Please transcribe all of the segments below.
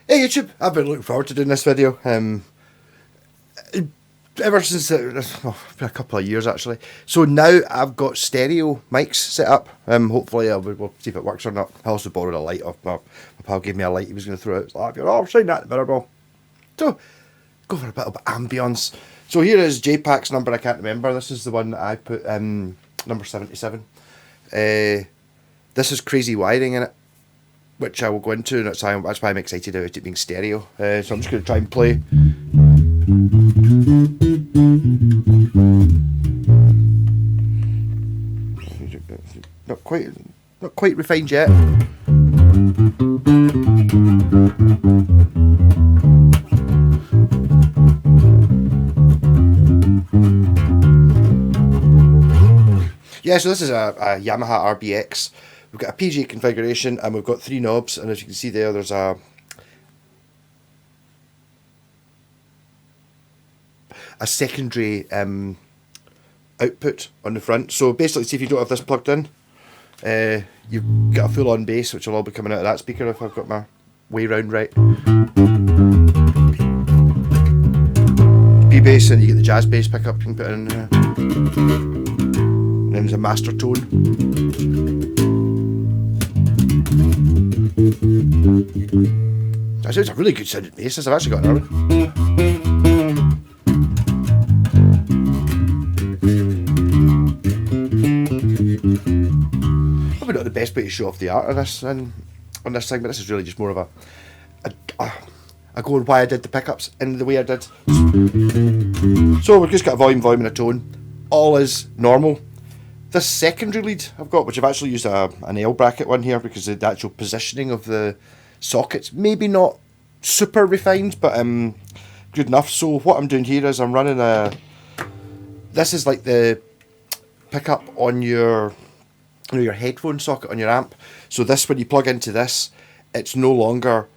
Hey YouTube, I've been looking forward to doing this video. Ever since it's been a couple of years actually. So now I've got stereo mics set up. Hopefully we'll see if it works or not. I also borrowed a light off my pal. Gave me a light he was going to throw out. Like, oh, I've seen that in the mirror ball. So go for a bit of ambience. So here is JPAC's number. I can't remember. This is the one that I put number 77. This is crazy wiring in it, which I will go into, and that's why I'm excited about it being stereo. So I'm just going to try and play. Not quite refined yet. Yeah, so this is a Yamaha RBX. We've got a PG configuration and we've got 3 knobs, and as you can see there's a secondary output on the front. So basically, see if you don't have this plugged in, you've got a full-on bass, which will all be coming out of that speaker if I've got my way round right. P-bass, and you get the jazz bass pickup you can put in there. And then there's a master tone. That sounds a really good sounding bass. I've actually got another one. Probably not the best way to show off the art of this on this thing, but this is really just more of a go on why I did the pickups in the way I did. So we've just got a volume and a tone. All is normal. This secondary lead I've got, which I've actually used an L bracket one here because the actual positioning of the sockets maybe not super refined, but good enough. So what I'm doing here is I'm running this is like the pickup on your headphone socket on your amp. So this, when you plug into this, it's no longer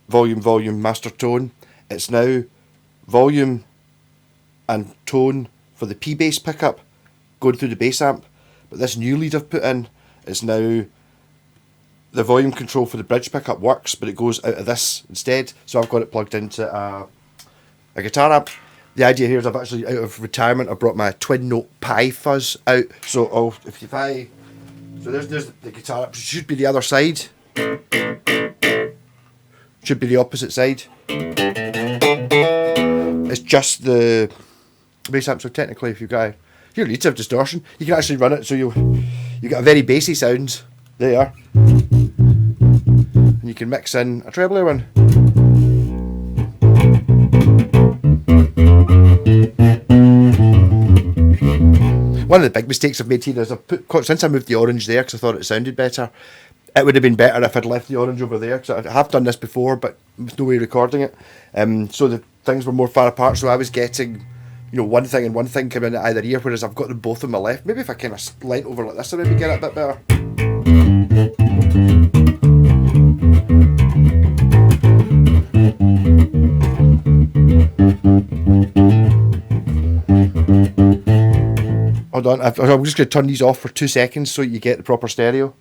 volume master tone. It's now volume and tone for the P-bass pickup going through the bass amp, but this new lead I've put in is now the volume control for the bridge pickup works, but it goes out of this instead. So I've got it plugged into a guitar amp. The idea here is I've actually, out of retirement, I brought my twin note Pi fuzz out. So so there's the guitar amp. It should be the other side. Should be the opposite side. It's just the bass amp. So technically, if you've got your leads have distortion, you can actually run it so you get a very bassy sound there, and you can mix in a treble one. One of the big mistakes I've made here is since I moved the orange there because I thought it sounded better. It would have been better if I'd left the orange over there, because I have done this before, but with no way recording it. So the things were more far apart, so I was getting, one thing and one thing coming in at either ear, whereas I've got them both on my left. Maybe if I kind of leant over like this, I'll maybe get it a bit better. Hold on, I'm just going to turn these off for 2 seconds so you get the proper stereo.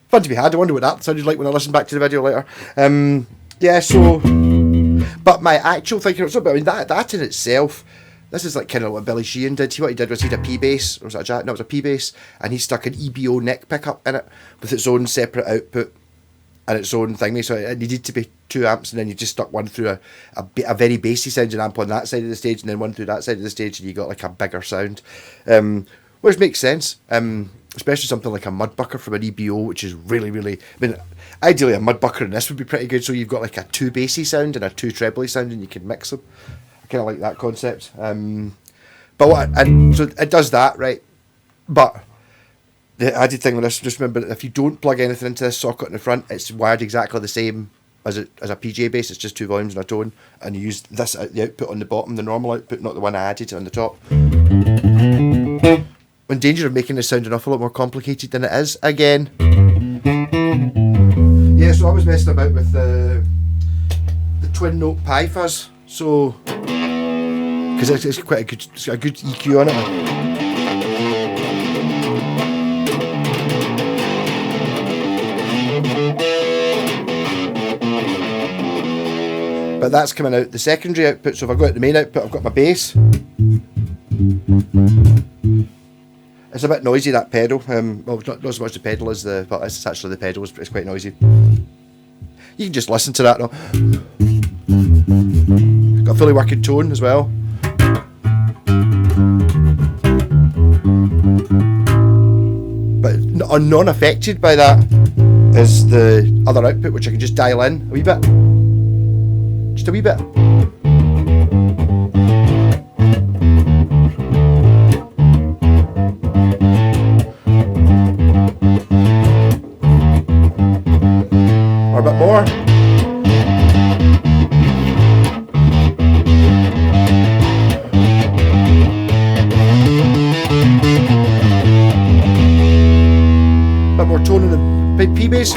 Fun to be had. I wonder what that sounded like when I listen back to the video later. Yeah, so, but my actual thinking, that in itself, this is like kind of what Billy Sheehan did. What he did was he had a P-bass, or was that a jack? No, it was a P-bass, and he stuck an EBO neck pickup in it with its own separate output and its own thingy. So it needed to be 2 amps, and then you just stuck one through a very bassy sounding amp on that side of the stage, and then one through that side of the stage, and you got like a bigger sound, which makes sense. Especially something like a Mudbucker from an EBO, which is really, really... ideally a Mudbucker in this would be pretty good, so you've got like a 2 bassy sound and a 2 trebly sound, and you can mix them. I kind of like that concept. So it does that, right? But the added thing with this, just remember that if you don't plug anything into this socket in the front, it's wired exactly the same as a PJ bass, it's just 2 volumes and a tone, and you use this the output on the bottom, the normal output, not the one I added on the top. In danger of making this sound an awful lot more complicated than it is again. Yeah, so I was messing about with the twin note Pi Fuzz, so because it's quite it's got a good EQ on it. But that's coming out the secondary output, so if I go out the main output, I've got my bass. It's a bit noisy, that pedal. Well, not so much the pedal as but it's actually the pedal. It's quite noisy. You can just listen to that though. Got a fully working tone as well. But non-affected by that is the other output, which I can just dial in a wee bit. Just a wee bit. Or a bit more. A bit more tone in the P bass.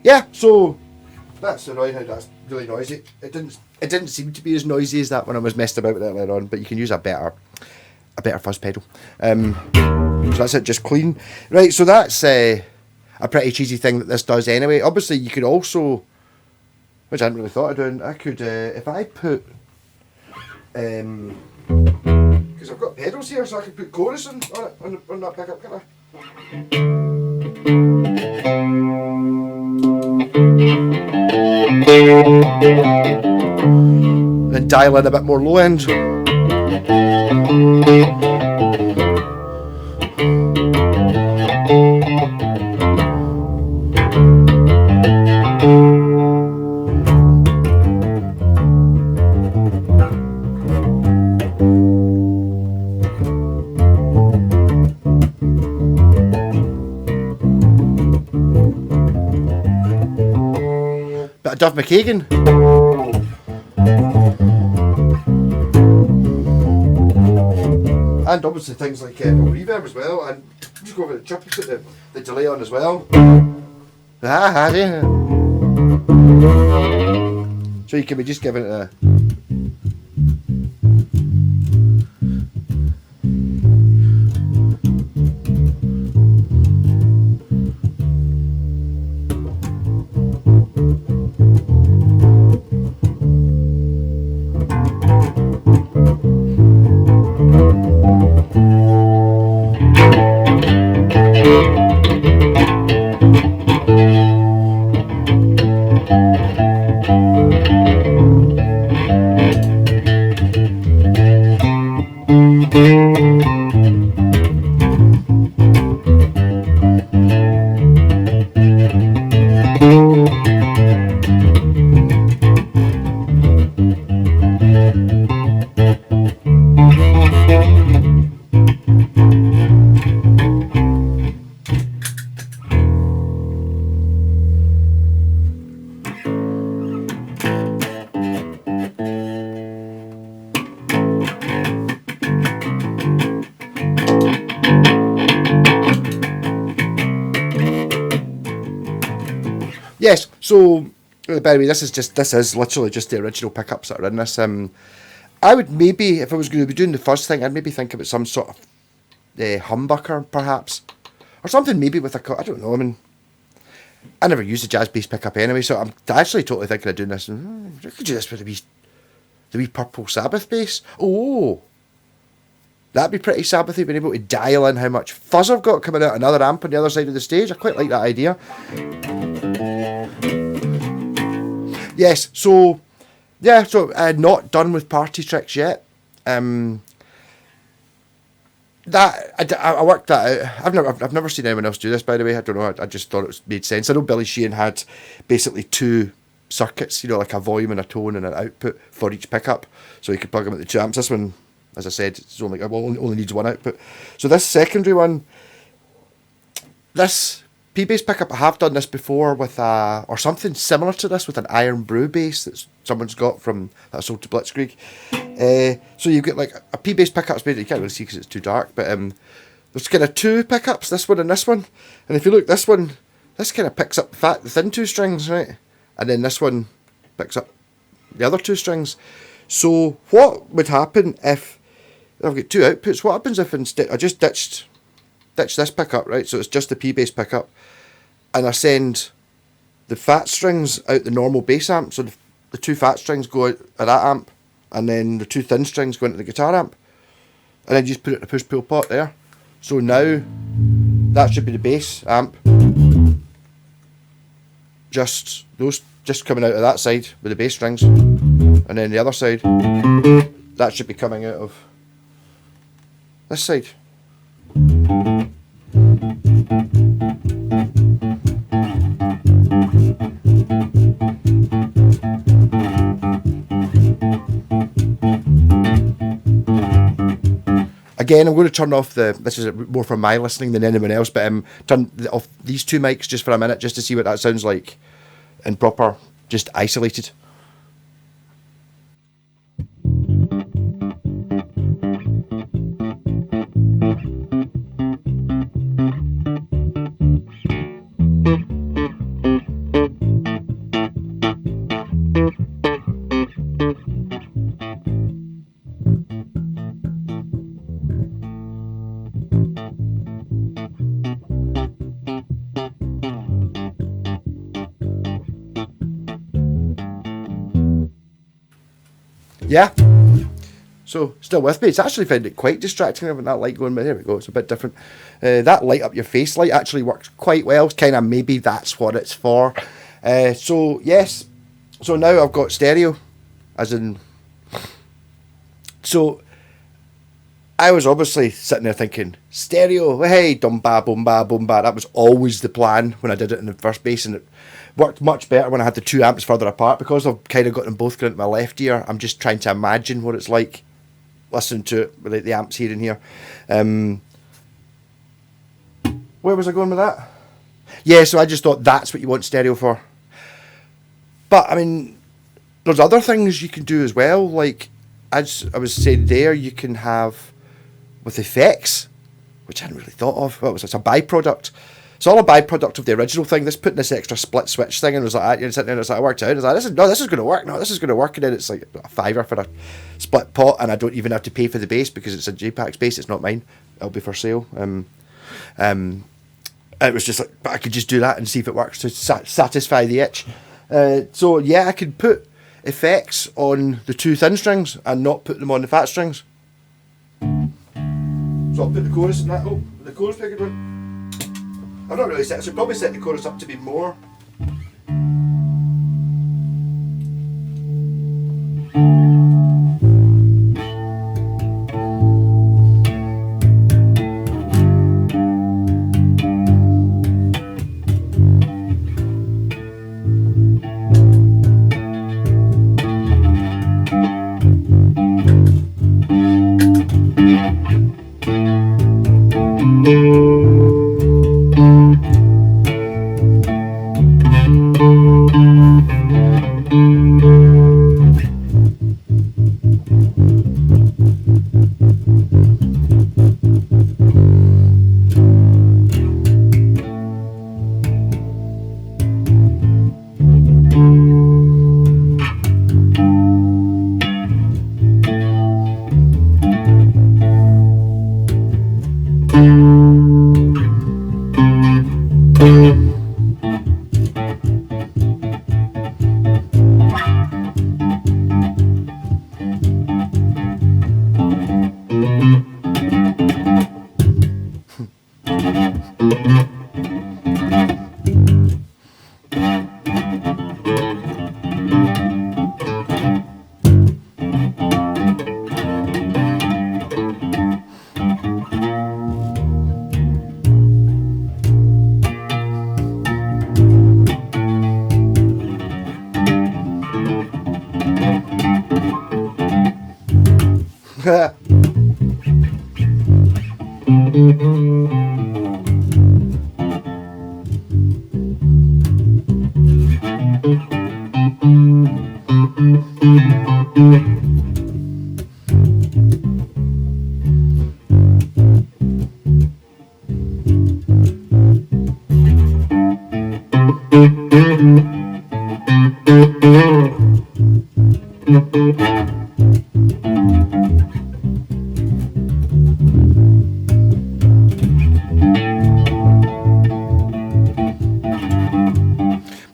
Yeah, so that's annoying how that's really noisy. It didn't seem to be as noisy as that when I was messed about with it later on, but you can use a better fuzz pedal. So that's it, just clean. Right, so that's a pretty cheesy thing that this does anyway. Obviously you could also, which I hadn't really thought of doing, I could, if I put, because I've got pedals here, so I could put chorus on that pickup, can't I? And dial in a bit more low end. Bit of Duff McKagan. And obviously things like reverb as well, and just go over the chop, put the delay on as well. Yeah. So you can be just giving it a yes, so by the way, this is literally just the original pickups that are in this. I would maybe, if I was going to be doing the first thing, I'd maybe think about some sort of humbucker, perhaps, or something maybe with a, I don't know. I mean, I never used a jazz bass pickup anyway, so I'm actually totally thinking of doing this. I could do this with the wee Purple Sabbath bass. Oh, that'd be pretty Sabbathy, being able to dial in how much fuzz I've got coming out another amp on the other side of the stage. I quite like that idea. Yes, so not done with party tricks yet. I worked that out. I've never seen anyone else do this, by the way. I don't know. I just thought it made sense. I know Billy Sheehan had basically two circuits, like a volume and a tone and an output for each pickup, so you could plug them at the two amps. This one, as I said, it's only needs one output. So this secondary one, this P-bass pickup, I have done this before with or something similar to this with an Iron Brew bass that someone's got that I sold to Blitzkrieg. So you get like a P-bass pickup, you can't really see because it's too dark, but there's kind of two pickups, this one and this one. And if you look, this one, this kind of picks up the thin two strings, right? And then this one picks up the other two strings. So what would happen if I've got two outputs? What happens if instead I just ditch this pickup, right? So it's just the P-bass pickup, and I send the fat strings out the normal bass amp. So the two fat strings go out at that amp, and then the two thin strings go into the guitar amp, and then you just put it in a push-pull pot there. So now that should be the bass amp. Just coming out of that side with the bass strings, and then the other side, that should be coming out of this side. Again, I'm going to turn off this is more for my listening than anyone else, but turn off these two mics just for a minute, just to see what that sounds like in proper, just isolated. Yeah. So, still with me. It's actually found it quite distracting having that light going, but there we go, it's a bit different. That light up your face light actually works quite well. Kind of maybe that's what it's for. So, yes. So now I've got stereo, as in... So, I was obviously sitting there thinking, stereo, hey, dum ba, boom ba, boom ba. That was always the plan when I did it in the first bass, and it worked much better when I had the two amps further apart. Because I've kind of got them both going into my left ear, I'm just trying to imagine what it's like listening to it with the amps here and here. Where was I going with that? Yeah, so I just thought that's what you want stereo for. But, I mean, there's other things you can do as well. Like, as I was saying there, you can have with effects, which I hadn't really thought of. Well, it's a byproduct. It's all a byproduct of the original thing. This putting this extra split switch thing, and it was like, you're sitting there, and it's like, I worked out. It's like, this is going to work. No, this is going to work. And then it's like a $5 for a split pot, and I don't even have to pay for the bass because it's a JPAX bass. It's not mine. It'll be for sale. And it was just like, but I could just do that and see if it works to satisfy the itch. So yeah, I could put effects on the two thin strings and not put them on the fat strings. So I'll put the chorus in that. Oh, the chorus be a good one. I've not really set. I should probably set the chorus up to be more.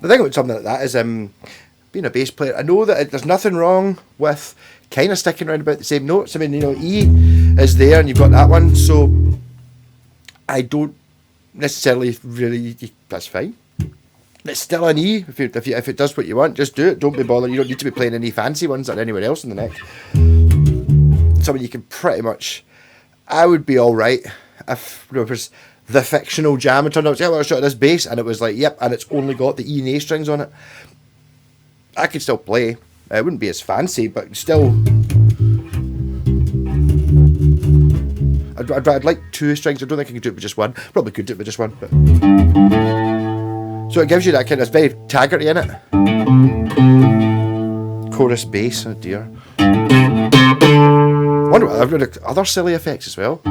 The thing about something like that is being a bass player, I know that there's nothing wrong with kind of sticking around about the same notes. I mean, you know, E is there and you've got that one, so I don't necessarily really, that's fine. It's still an E. If it does what you want, just do it. Don't be bothered. You don't need to be playing any fancy ones or anywhere else in the neck. Something you can pretty much, I would be alright if there was the fictional jam and turned out, yeah, well, I shot this bass and it was like, yep, and it's only got the E and A strings on it. I could still play. It wouldn't be as fancy, but still. I'd like two strings. I don't think I could do it with just one. Probably could do it with just one. But. So it gives you that kind of, it's very Taggarty in it. Chorus bass, oh dear. I wonder what I've got other silly effects as well.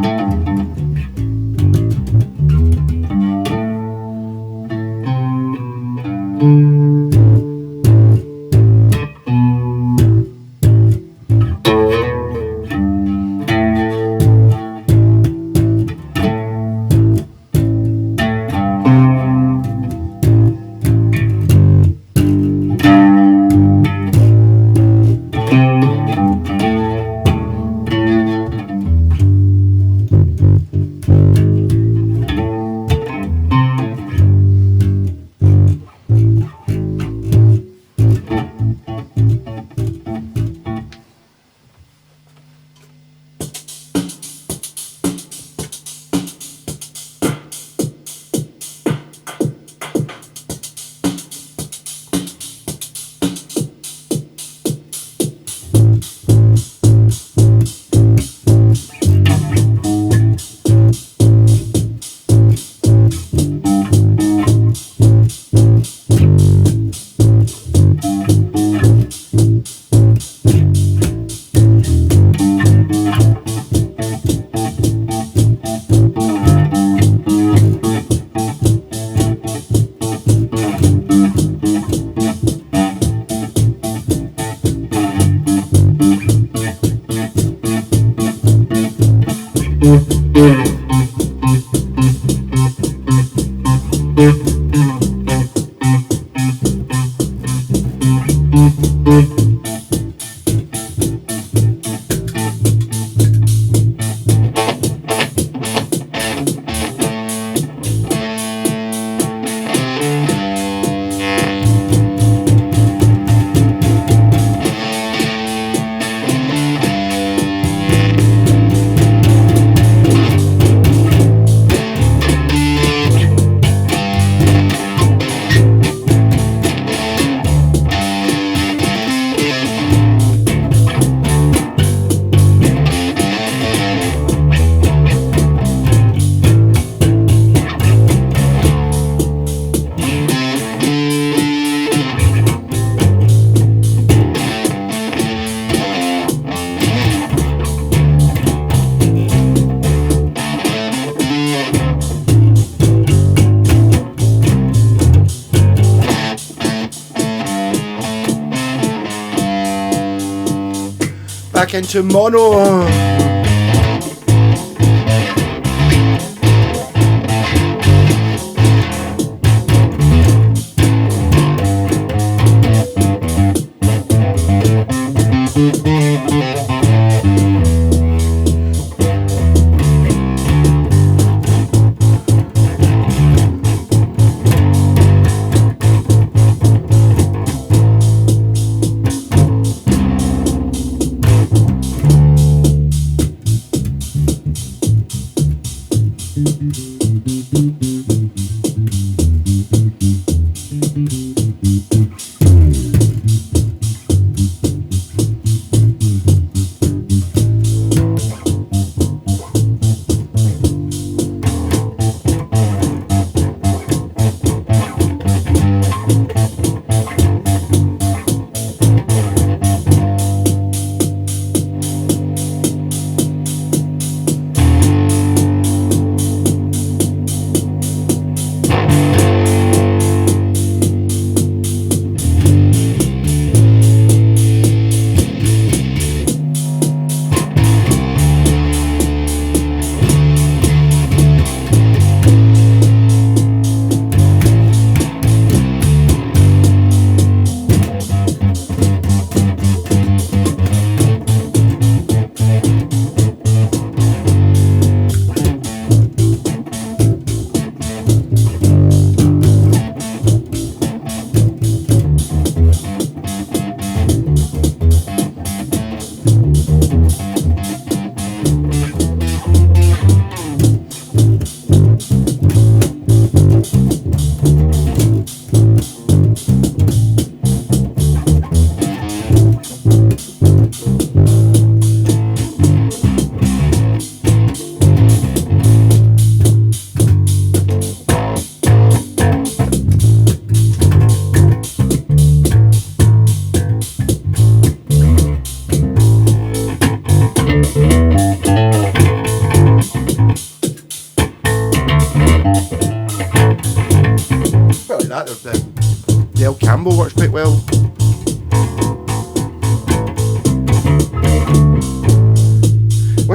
Back into mono.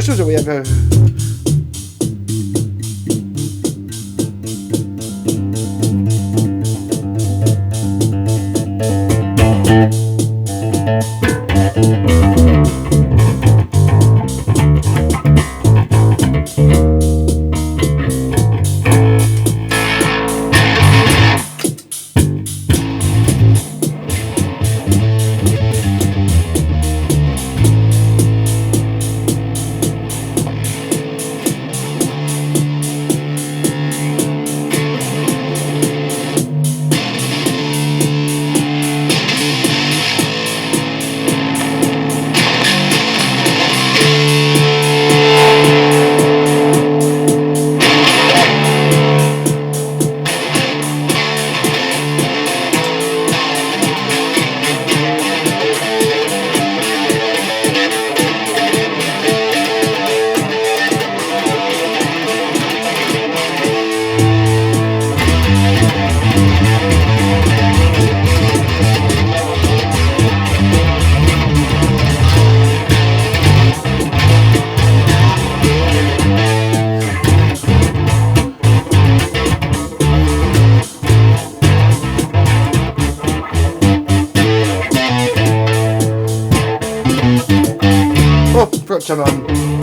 wish there was a way of... Oh, forgot to turn on.